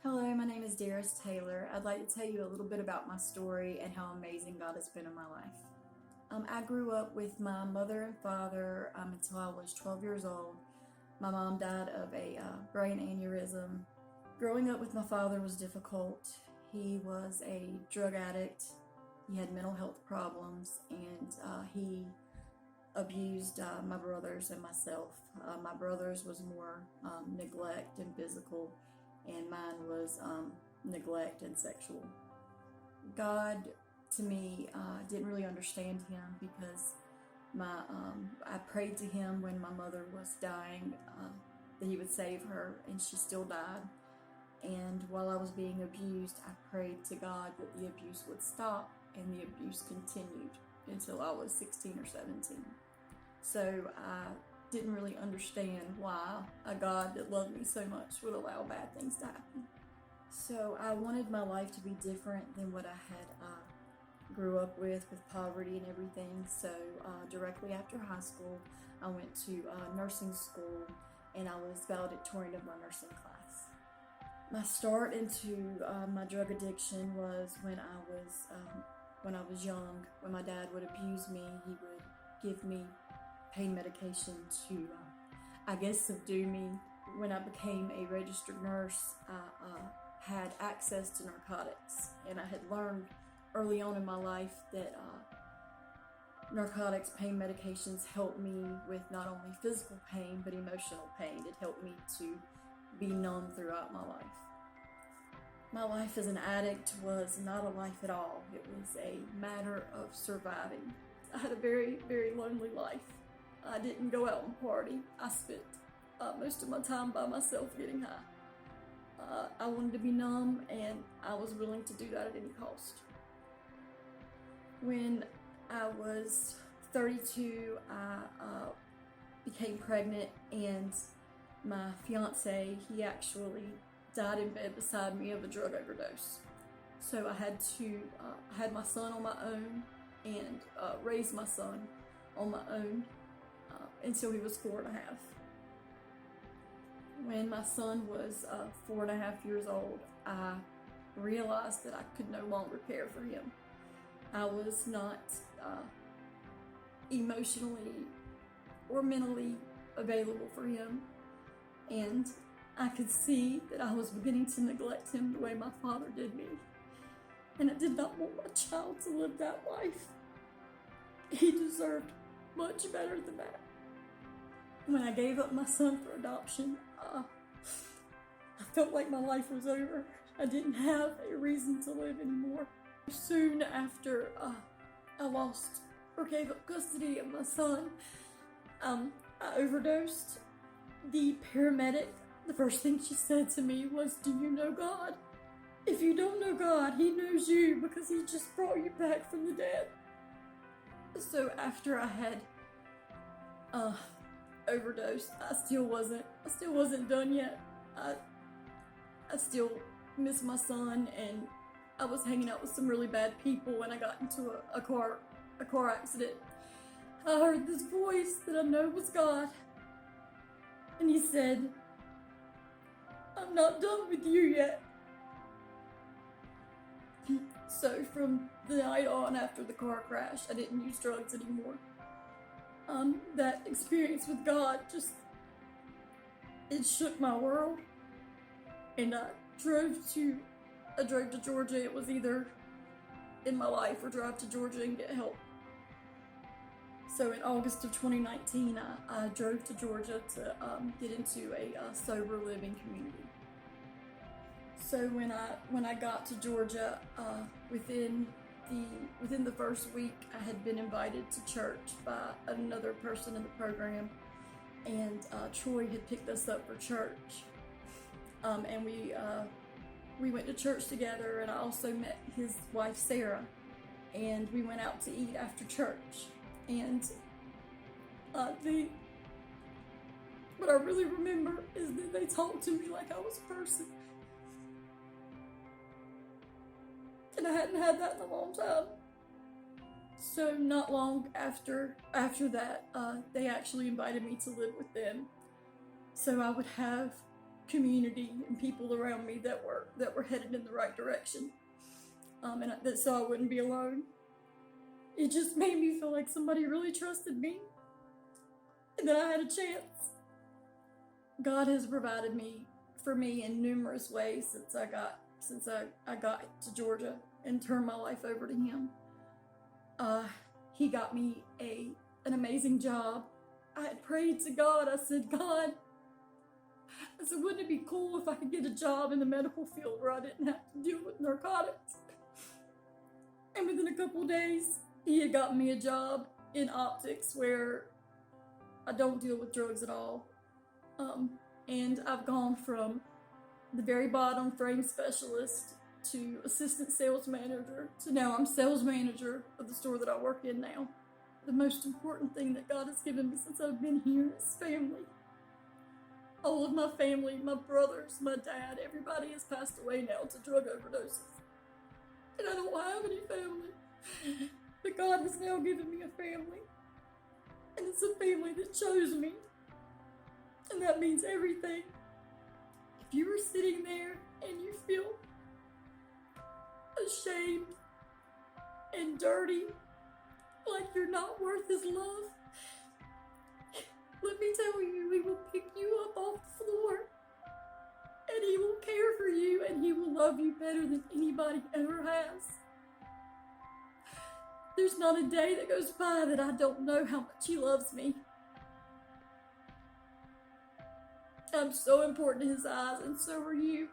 Hello, my name is Darice Taylor. I'd like to tell you a little bit about my story and how amazing God has been in my life. I grew up with my mother and father until I was 12 years old. My mom died of a brain aneurysm. Growing up with my father was difficult. He was a drug addict. He had mental health problems, and he abused my brothers and myself. My brothers was more neglect and physical, and mine was neglect and sexual. God, to me, didn't really understand him because I prayed to him when my mother was dying that he would save her, and she still died. And while I was being abused, I prayed to God that the abuse would stop, and the abuse continued until I was 16 or 17. So I didn't really understand why a God that loved me so much would allow bad things to happen. So I wanted my life to be different than what I had grew up with poverty and everything. So directly after high school, I went to nursing school, and I was valedictorian of my nursing class. My start into my drug addiction was when I was young. When my dad would abuse me, he would give me pain medication to, subdue me. When I became a registered nurse, I had access to narcotics, and I had learned early on in my life that narcotics, pain medications helped me with not only physical pain, but emotional pain. It helped me to be numb throughout my life. My life as an addict was not a life at all. It was a matter of surviving. I had a very, very lonely life. I didn't go out and party. I spent most of my time by myself getting high. I wanted to be numb, and I was willing to do that at any cost. When I was 32, I became pregnant, and my fiance, he actually died in bed beside me of a drug overdose. So I had my son on my own and raised my son on my own until he was 4.5. When my son was 4.5 years old, I realized that I could no longer care for him. I was not emotionally or mentally available for him, and I could see that I was beginning to neglect him the way my father did me, and I did not want my child to live that life. He deserved much better than that. When I gave up my son for adoption, I felt like my life was over. I didn't have a reason to live anymore. Soon after I lost or gave up custody of my son, I overdosed. The paramedic, the first thing she said to me was, "Do you know God? If you don't know God, He knows you because He just brought you back from the dead." So after I had overdosed, I still wasn't done yet. I still miss my son, and I was hanging out with some really bad people when I got into a car accident. I heard this voice that I know was God, and He said, "I'm not done with you yet." So from the night on after the car crash, I didn't use drugs anymore. That experience with God it shook my world, and I drove to Georgia. It was either in my life or drive to Georgia and get help. So in August of 2019, I drove to Georgia to get into a sober living community. So when I got to Georgia, within the first week, I had been invited to church by another person in the program, and Troy had picked us up for church, and we went to church together, and I also met his wife Sarah, and we went out to eat after church. And what I really remember is that they talked to me like I was a person. And I hadn't had that in a long time. So not long after that, they actually invited me to live with them. So I would have community and people around me that were headed in the right direction, so I wouldn't be alone. It just made me feel like somebody really trusted me and that I had a chance. God has provided for me in numerous ways since I got to Georgia and turned my life over to Him. He got me an amazing job. I had prayed to God. I said, God, wouldn't it be cool if I could get a job in the medical field where I didn't have to deal with narcotics? And within a couple of days, He had gotten me a job in optics where I don't deal with drugs at all. And I've gone from the very bottom frame specialist to assistant sales manager to now I'm sales manager of the store that I work in now. The most important thing that God has given me since I've been here is family. All of my family, my brothers, my dad, everybody has passed away now to drug overdoses. And I don't have any family. But God has now given me a family. And it's a family that chose me. And that means everything. If you are sitting there and you feel ashamed and dirty, like you're not worth His love, let me tell you, He will pick you up off the floor and He will care for you and He will love you better than anybody ever has. There's not a day that goes by that I don't know how much He loves me. I'm so important in His eyes, and so are you.